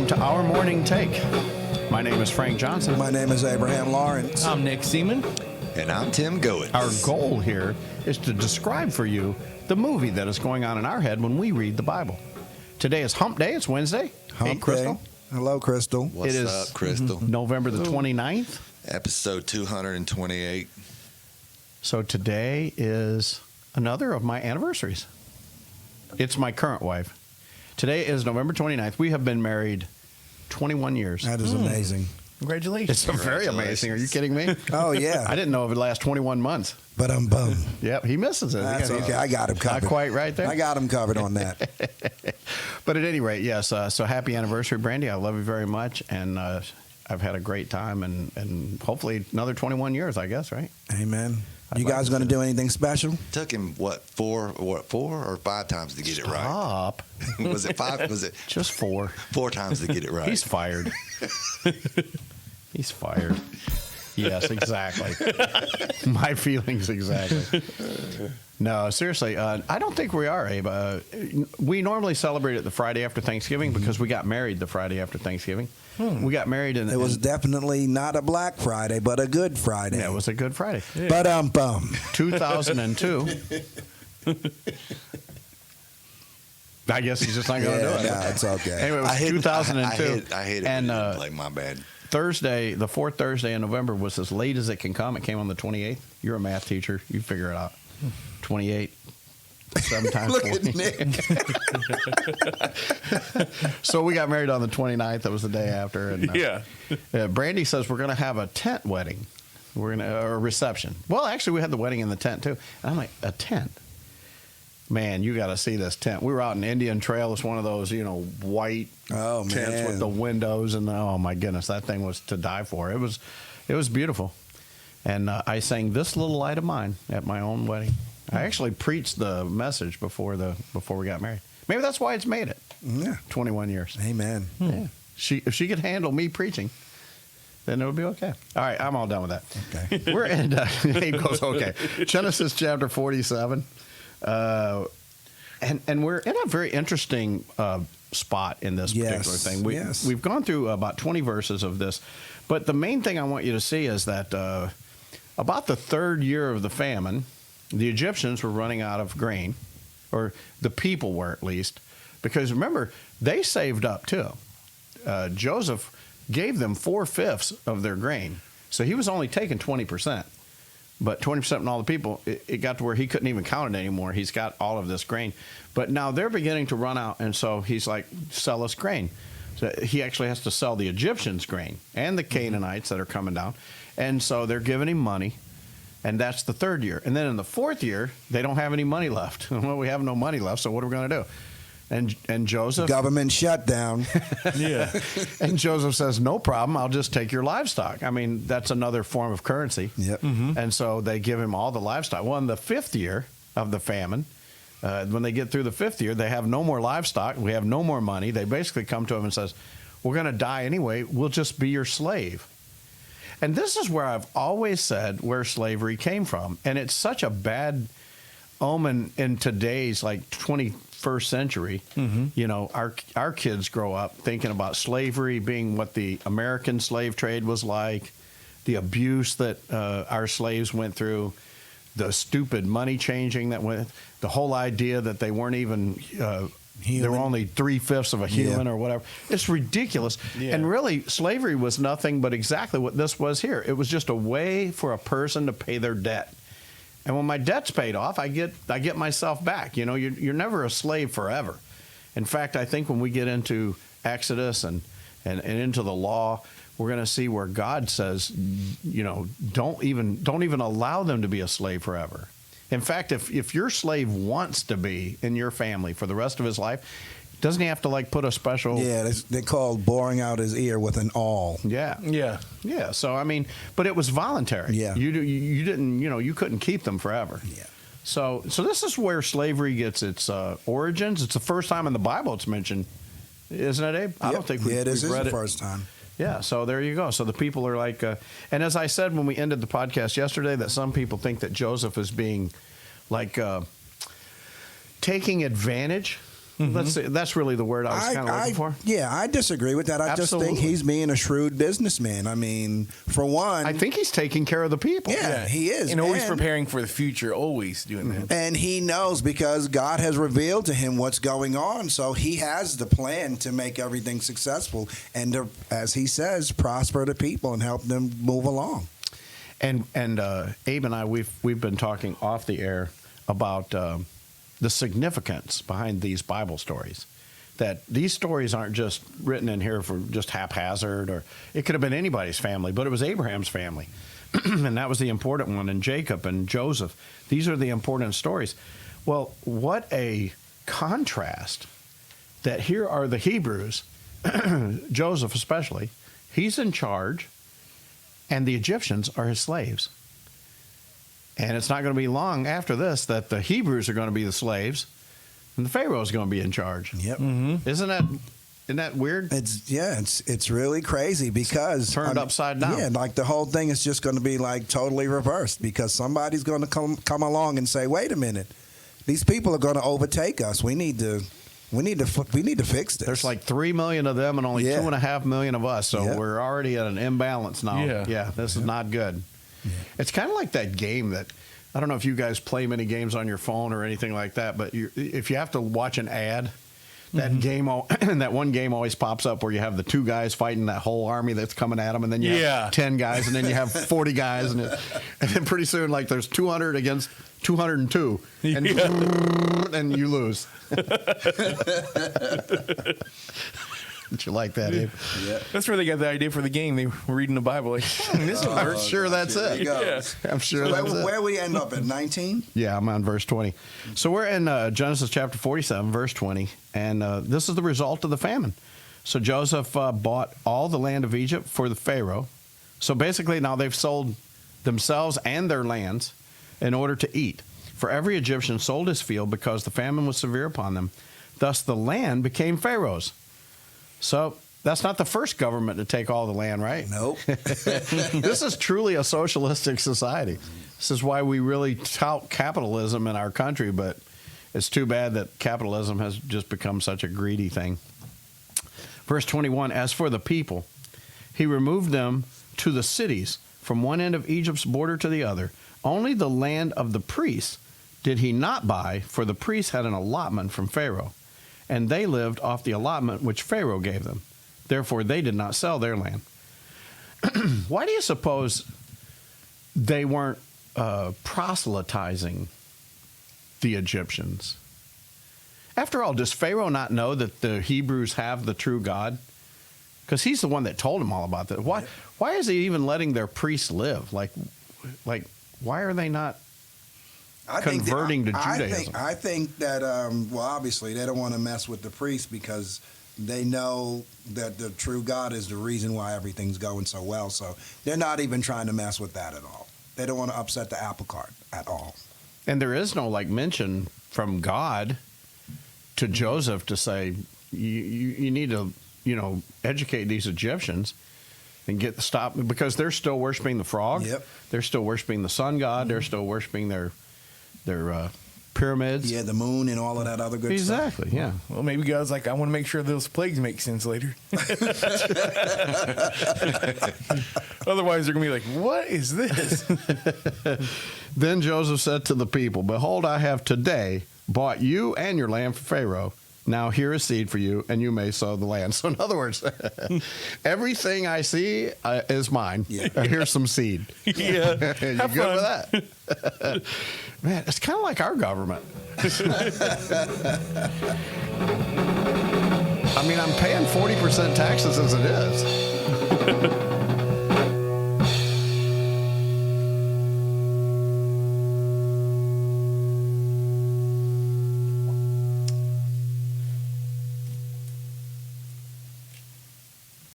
welcome to Our Morning Take. My name is Frank Johnson. My name is Abraham Lawrence. I'm Nick Seaman. And I'm Tim Goetz. Our goal here is to describe for you the movie that is going on in our head when we read the Bible. Today is Hump Day. It's Wednesday. Hey, Hump Crystal. Day. Hello, Crystal. What's It is up, Crystal? November the 29th. Episode 228. So today is another of my anniversaries. It's my current wife. Today is November 29th. We have been married 21 years. That is amazing. Congratulations. It's very amazing. Are you kidding me? Oh, yeah. I didn't know it would last 21 months. But I'm bummed. Yep, he misses it. That's He's okay. I got him covered. Not quite right there. I got him covered on that. But at any rate, yes. So happy anniversary, Brandy. I love you very much. And I've had a great time and hopefully another 21 years, I guess, right? Amen. I'd You like guys to going to see do anything special? Took him, four or five times to get it right? Stop. Was it five? Was it Just 4. 4 times to get it right? He's fired. He's fired. Yes, exactly. My feelings exactly. No, seriously, I don't think we are, Abe. We normally celebrate it the Friday after Thanksgiving because we got married the Friday after Thanksgiving. We got married in... It was definitely not a Black Friday, but a Good Friday. Yeah, it was a Good Friday. But I'm bummed. 2002. I guess he's just not going to do it. No, it's okay. Anyway, it was 2002. I hate it. And Like, my bad. Thursday, the fourth Thursday in November was as late as it can come. It came on the 28th. You're a math teacher. You figure it out. 28. 7 times Look 40. at Nick. So we got married on the 29th. That was the day after. And, Brandy says we're going to have a tent wedding. We're going to a reception. Well, actually, we had the wedding in the tent too. And I'm like, a tent? Man, you got to see this tent. We were out in Indian Trail. It's one of those, white tents man. with the windows, and oh my goodness, that thing was to die for. It was beautiful. And I sang "This Little Light of Mine" at my own wedding. I actually preached the message before we got married. Maybe that's why it's made it. Yeah. 21 years. Amen. Yeah. If she could handle me preaching, then it would be okay. All right, I'm all done with that. Okay. We're in. Abe goes okay. Genesis chapter 47. And we're in a very interesting spot in this particular thing. We've gone through about 20 verses of this, but the main thing I want you to see is that about the third year of the famine, the Egyptians were running out of grain, or the people were at least, because remember, they saved up too. Joseph gave them 4/5 of their grain, so he was only taking 20%. But 20% from all the people, it got to where he couldn't even count it anymore. He's got all of this grain. But now they're beginning to run out, and so he's like, sell us grain. So he actually has to sell the Egyptians grain and the Canaanites that are coming down. And so they're giving him money, and that's the third year. And then in the fourth year, they don't have any money left. Well, we have no money left, so what are we going to do? And Joseph... Government shutdown. Yeah. And Joseph says, no problem, I'll just take your livestock. I mean, that's another form of currency. Yep. And so they give him all the livestock. Well, in the fifth year of the famine, when they get through the fifth year, they have no more livestock. We have no more money. They basically come to him and says, we're going to die anyway. We'll just be your slave. And this is where I've always said where slavery came from. And it's such a bad omen in today's, 21st century. Our kids grow up thinking about slavery being what the American slave trade was like, the abuse that our slaves went through, the stupid money changing that went, the whole idea that they weren't even they were only 3/5 of a human or whatever. It's ridiculous. Yeah. And really, slavery was nothing but exactly what this was here. It was just a way for a person to pay their debt. And when my debt's paid off, I get myself back. You're never a slave forever. In fact, I think when we get into Exodus and into the law, we're going to see where God says, don't even allow them to be a slave forever. In fact, if your slave wants to be in your family for the rest of his life, doesn't he have to put a special? Yeah, they called boring out his ear with an awl. Yeah. Yeah. So but it was voluntary. Yeah. You didn't, you couldn't keep them forever. Yeah. So this is where slavery gets its origins. It's the first time in the Bible it's mentioned, isn't it, Abe? I don't think we've this is read the it. first time. Yeah, so there you go. So the people are like, and as I said when we ended the podcast yesterday, that some people think that Joseph is being taking advantage That's really the word I was kind of looking for. Yeah, I disagree with that. I just Absolutely. think he's being a shrewd businessman. I mean, for one, I think he's taking care of the people. yeah, he is. And always preparing for the future, always doing that. And he knows because God has revealed to him what's going on. So he has the plan to make everything successful and to, as he says, prosper the people and help them move along. And Abe and I, we've been talking off the air about the significance behind these Bible stories. That these stories aren't just written in here for just haphazard, or it could have been anybody's family, but it was Abraham's family. And that was the important one, and Jacob and Joseph. These are the important stories. Well, what a contrast that here are the Hebrews, Joseph especially, he's in charge, and the Egyptians are his slaves. And it's not going to be long after this that the Hebrews are going to be the slaves, and the Pharaoh is going to be in charge. Yep. Isn't that weird? It's really crazy because Turned upside down. Yeah, like the whole thing is just going to be like totally reversed because somebody's going to come along and say, "Wait a minute, these people are going to overtake us. We need to fix this." There's like 3 million of them and only Yeah. 2.5 million of us, so Yeah. we're already at an imbalance now. Yeah. This is not good. It's kind of like that game that I don't know if you guys play many games on your phone or anything like that, but if you have to watch an ad, that game, that one game always pops up where you have the 2 guys fighting that whole army that's coming at them, and then you have 10 guys, and then you have 40 guys, and then pretty soon, like there's 200 against 202, and you lose. Don't you like that, Abe? Yeah. That's where they got the idea for the game. They were reading the Bible like, this will I'm work. sure that's There it. you go. Yeah. I'm sure So that's it. where we end up at 19? Yeah, I'm on verse 20. So we're in Genesis chapter 47, verse 20, and this is the result of the famine. So Joseph bought all the land of Egypt for the Pharaoh. So basically now they've sold themselves and their lands in order to eat. For every Egyptian sold his field because the famine was severe upon them. Thus the land became Pharaoh's. So that's not the first government to take all the land, right? Nope. This is truly a socialistic society. This is why we really tout capitalism in our country, but it's too bad that capitalism has just become such a greedy thing. Verse 21, as for the people, he removed them to the cities from one end of Egypt's border to the other. Only the land of the priests did he not buy, for the priests had an allotment from Pharaoh, and they lived off the allotment which Pharaoh gave them. Therefore, they did not sell their land. Why do you suppose they weren't proselytizing the Egyptians? After all, does Pharaoh not know that the Hebrews have the true God? Because he's the one that told him all about that. Why is he even letting their priests live? Like, why are they not converting to Judaism? I think that, well, obviously they don't want to mess with the priests because they know that the true God is the reason why everything's going so well. So they're not even trying to mess with that at all. They don't want to upset the apple cart at all. And there is no mention from God to Joseph to say you need to educate these Egyptians and stop because they're still worshiping the frog. Yep. They're still worshiping the sun god. They're still worshiping their pyramids. Yeah, the moon and all of that other good stuff. Exactly. Yeah. Well, maybe God's like, I want to make sure those plagues make sense later. Otherwise, they're going to be like, what is this? Then Joseph said to the people, "Behold, I have today bought you and your land for Pharaoh. Now here is seed for you, and you may sow the land." So in other words, everything I see is mine. Yeah. Here's some seed. Yeah. You good Have with fun. that? Man, it's kind of like our government. I mean, I'm paying 40% taxes as it is.